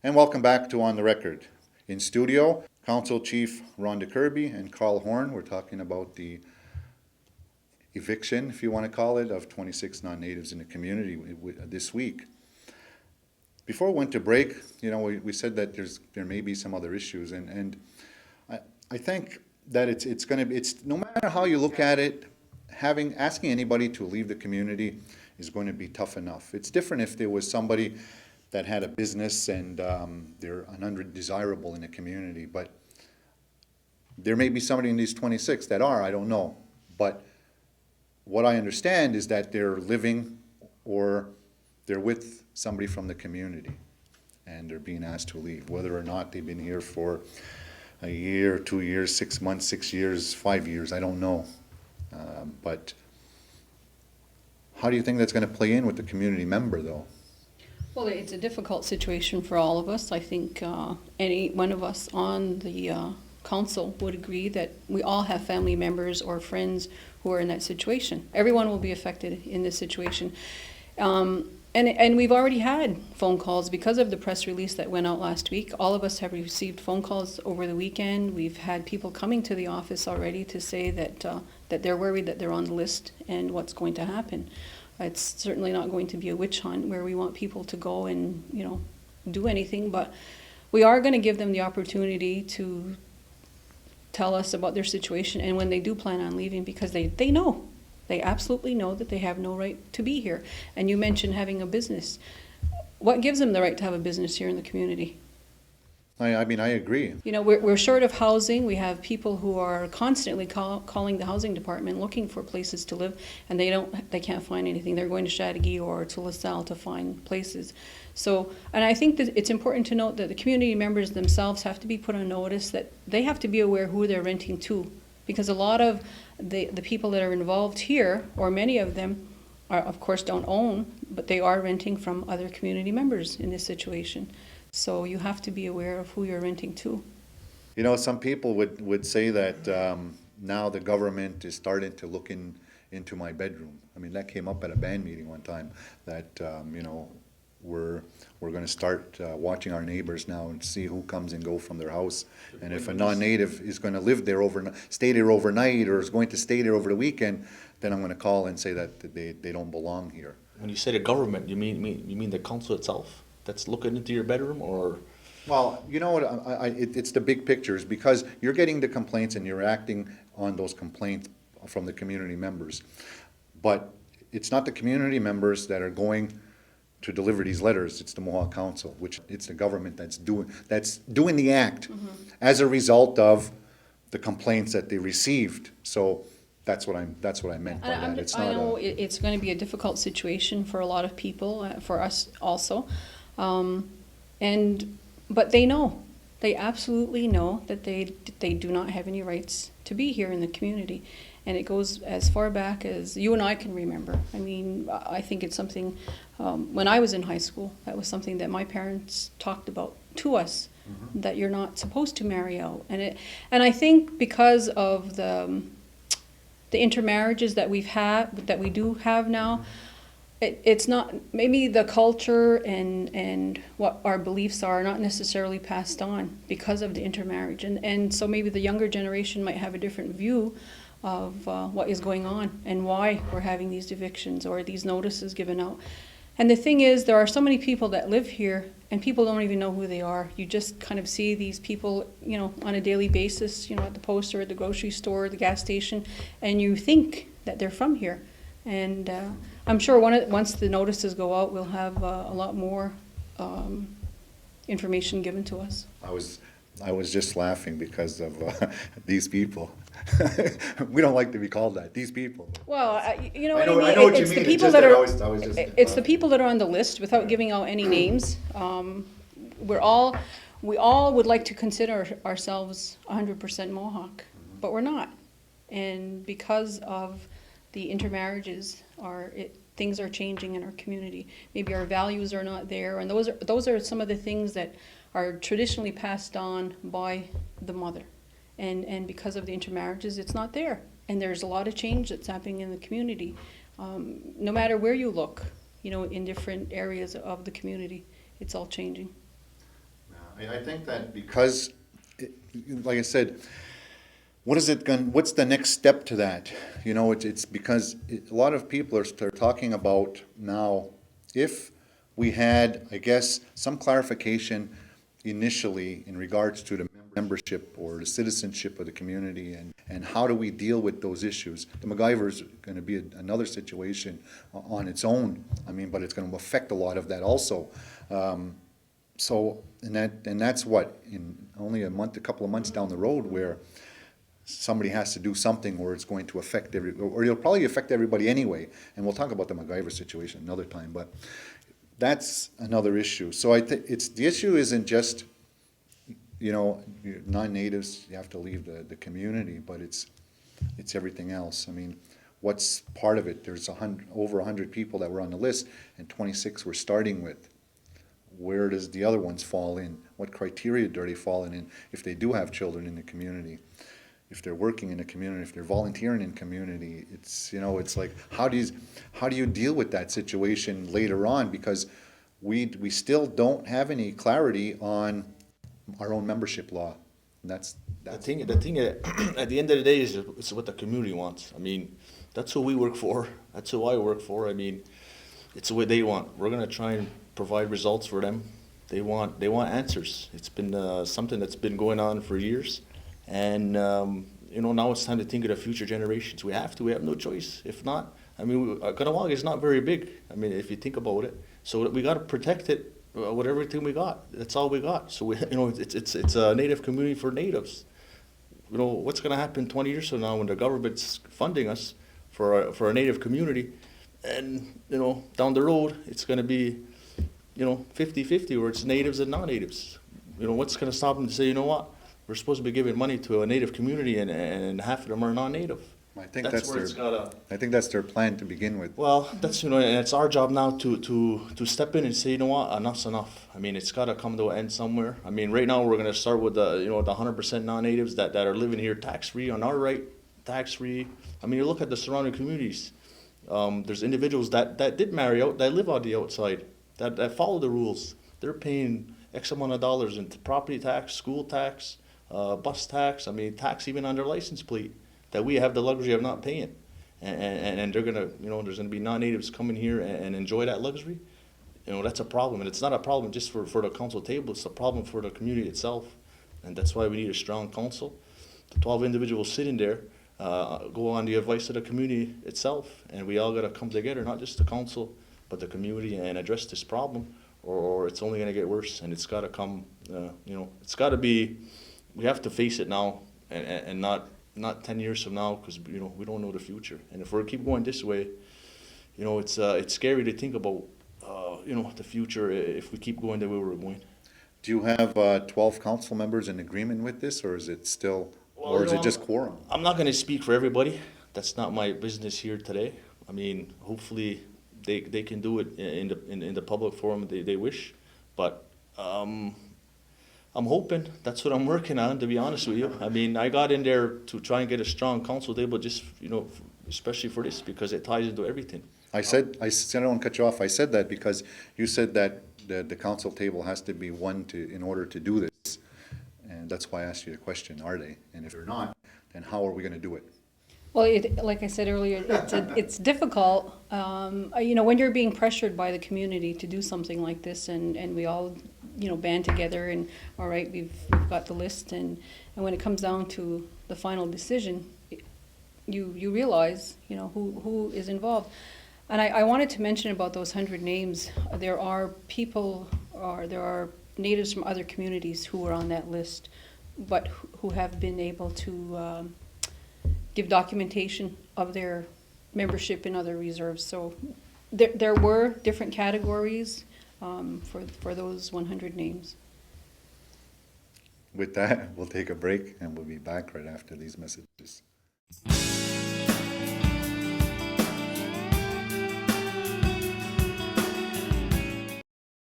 And welcome back to On the Record. In studio, Council Chief Rhonda Kirby and Carl Horn. We're talking about the eviction, if you want to call it, of 26 non-natives in the community this week. Before we went to break, we said that there may be some other issues, and I think that it's no matter how you look at it, asking anybody to leave the community is going to be tough enough. It's different if there was somebody that had a business and they're an undesirable in the community, but there may be somebody in these 26 that are, I don't know. But what I understand is that they're living or they're with somebody from the community and they're being asked to leave, whether or not they've been here for a year, 2 years, 6 months, 6 years, 5 years, I don't know. But how do you think that's going to play in with the community member, though? Well, it's a difficult situation for all of us. I think any one of us on the council would agree that we all have family members or friends who are in that situation. Everyone will be affected in this situation. And we've already had phone calls because of the press release that went out last week. All of us have received phone calls over the weekend. We've had people coming to the office already to say that that they're worried that they're on the list and what's going to happen. It's certainly not going to be a witch hunt where we want people to go and do anything, but we are going to give them the opportunity to tell us about their situation and when they do plan on leaving, because they know. They absolutely know that they have no right to be here. And you mentioned having a business. What gives them the right to have a business here in the community? I agree. We're short of housing. We have people who are constantly calling the housing department looking for places to live, and they can't find anything. They're going to Chateauguay or to LaSalle to find places. So, and I think that it's important to note that the community members themselves have to be put on notice that they have to be aware who they're renting to, because a lot of the people that are involved here, or many of them, are, of course, don't own, but they are renting from other community members in this situation. So you have to be aware of who you're renting to. Some people would say that now the government is starting to look into my bedroom. I mean, that came up at a band meeting one time, that we're going to start watching our neighbors now and see who comes and go from their house. And if a non-native is going to live there stay there overnight, or is going to stay there over the weekend, then I'm going to call and say that they don't belong here. When you say the government, you mean the council itself that's looking into your bedroom, or? Well, you know what, it's the big pictures, because you're getting the complaints and you're acting on those complaints from the community members. But it's not the community members that are going to deliver these letters, it's the Mohawk Council, which it's the government that's doing the act as a result of the complaints that they received. So that's what I meant by that. I know it's going to be a difficult situation for a lot of people, for us also. But they absolutely know that they do not have any rights to be here in the community. And it goes as far back as you and I can remember. I mean, I think it's something, when I was in high school, that was something that my parents talked about to us, that you're not supposed to marry out. And I think because of the intermarriages that we do have now, it's not, maybe the culture and what our beliefs are not necessarily passed on because of the intermarriage. And so maybe the younger generation might have a different view of what is going on and why we're having these evictions or these notices given out. And the thing is, there are so many people that live here and people don't even know who they are. You just kind of see these people, on a daily basis, at the post or at the grocery store, the gas station, and you think that they're from here. And I'm sure once the notices go out, we'll have a lot more information given to us. I was just laughing because of these people. We don't like to be called that. These people. Well, you know I what I mean. know what you It's mean. the people that are. It's the laughing. people that are on the list, without giving out any names. We all would like to consider ourselves 100% Mohawk, but we're not. And because of the intermarriages, things are changing in our community. Maybe our values are not there, and those are some of the things that are traditionally passed on by the mother. And because of the intermarriages, it's not there. And there's a lot of change that's happening in the community. No matter where you look, in different areas of the community, it's all changing. I think that because, like I said, what's the next step to that? You know, it's because a lot of people are talking about now, if we had, I guess, some clarification initially in regards to the membership or the citizenship of the community, and how do we deal with those issues? The MacGyver's gonna be another situation on its own, I mean, but it's gonna affect a lot of that also. So, and that's what, in only a couple of months down the road, where somebody has to do something, or it's going to affect or it'll probably affect everybody anyway. And we'll talk about the MacGyver situation another time, but that's another issue. So I think the issue isn't just, you know, non-natives, you have to leave the community, but it's everything else. I mean, what's part of it? There's over 100 people that were on the list, and 26 we're starting with. Where does the other ones fall in? What criteria do they fall in if they do have children in the community? If they're working in the community, if they're volunteering in community? It's, you know, it's like, how do you deal with that situation later on? Because we still don't have any clarity on our own membership law. And that's The thing at the end of the day is it's what the community wants. I mean, that's who we work for. That's who I work for. I mean, it's what they want. We're gonna try and provide results for them. They want answers. It's been something that's been going on for years, and you know, now it's time to think of the future generations. We have to. We have no choice. If not, I mean, Ganawag is not very big. I mean, if you think about it, so we got to protect it with everything we got. That's all we got. So we, you know, it's a native community for natives. You know, what's going to happen 20 years from now when the government's funding us for a native community, and you know, down the road it's going to be, you know, 50-50, where it's natives and non-natives. You know, what's going to stop them to say, you know what, we're supposed to be giving money to a native community, and half of them are non-native. I think that's where it's gotta. I think that's their plan to begin with. Well, that's, you know, and it's our job now to step in and say, you know what, enough's enough. I mean, it's got to come to an end somewhere. I mean, right now we're going to start with the, you know, the 100% non-natives that are living here tax-free on our right, tax-free. I mean, you look at the surrounding communities. There's individuals that did marry out, that live on the outside, that follow the rules. They're paying X amount of dollars into property tax, school tax, bus tax. I mean, tax even on their license plate that we have the luxury of not paying. And they're gonna, you know, there's gonna be non-natives coming here and enjoy that luxury. You know, that's a problem, and it's not a problem just for the council table. It's a problem for the community itself, and that's why we need a strong council. The 12 individuals sitting there go on the advice of the community itself, and we all gotta come together, not just the council, but the community, and address this problem, or it's only gonna get worse. And it's gotta come, you know, it's gotta be. We have to face it now, and not 10 years from now, because, you know, we don't know the future. And if we keep going this way, you know, it's scary to think about, you know, the future if we keep going the way we're going. Do you have 12 council members in agreement with this, or is it still, or is it just quorum? I'm not going to speak for everybody. That's not my business here today. I mean, hopefully they can do it in the public forum they wish, but I'm hoping. That's what I'm working on, to be honest with you. I mean, I got in there to try and get a strong council table, just, you know, especially for this, because it ties into everything. I said, I don't want to cut you off. I said that because you said that the council table has to be one in order to do this. And that's why I asked you the question, are they? And if they're not, then how are we going to do it? Well, like I said earlier, it's difficult, you know, when you're being pressured by the community to do something like this, and we all, you know, band together and, all right, we've got the list, and when it comes down to the final decision, you realize, you know, who is involved. And I wanted to mention about those 100 names. There are people, or there are natives from other communities who are on that list, but who have been able to give documentation of their membership in other reserves. So there were different categories for those 100 names. With that, we'll take a break, and we'll be back right after these messages.